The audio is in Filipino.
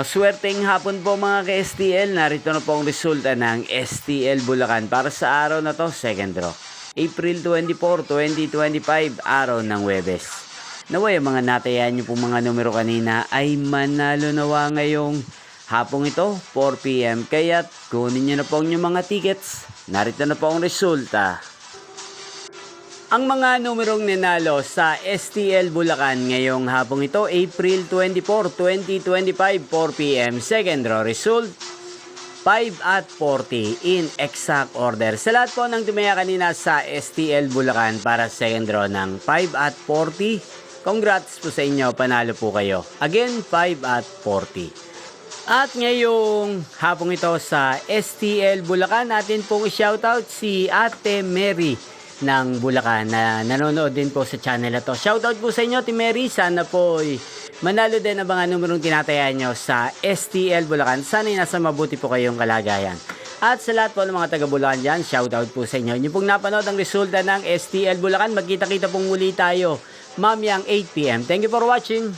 Maswerteng hapon po mga ka-STL. Narito na po ang resulta ng STL Bulacan para sa araw na to, second draw. April 24, 2025, araw ng Huwebes. Naway ang mga natayan nyo pong mga numero kanina ay manalo nawa ngayong hapong ito, 4 PM. Kaya't kunin nyo na po ang inyong mga tickets. Narito na po ang resulta. Ang mga numerong ninalo sa STL Bulacan ngayong hapong ito, April 24, 2025, 4 PM. Second draw result, 5 at 40 in exact order. Sa lahat po ng tumaya kanina sa STL Bulacan para second draw ng 5 at 40, congrats po sa inyo, panalo po kayo. Again, 5 at 40. At ngayong hapong ito sa STL Bulacan, natin pong shoutout si Ate Mary ng Bulacan na nanonood din po sa channel na to. Shoutout po sa inyo, Ate Mary. Sana po manalo din ang mga numerong tinatayan nyo sa STL Bulacan. Sana nasa mabuti po kayong kalagayan. At sa lahat po ng mga taga Bulacan dyan, shoutout po sa inyo. Inyo pong napanood ang resulta ng STL Bulacan. Magkita-kita pong muli tayo mamayang 8 PM. Thank you for watching.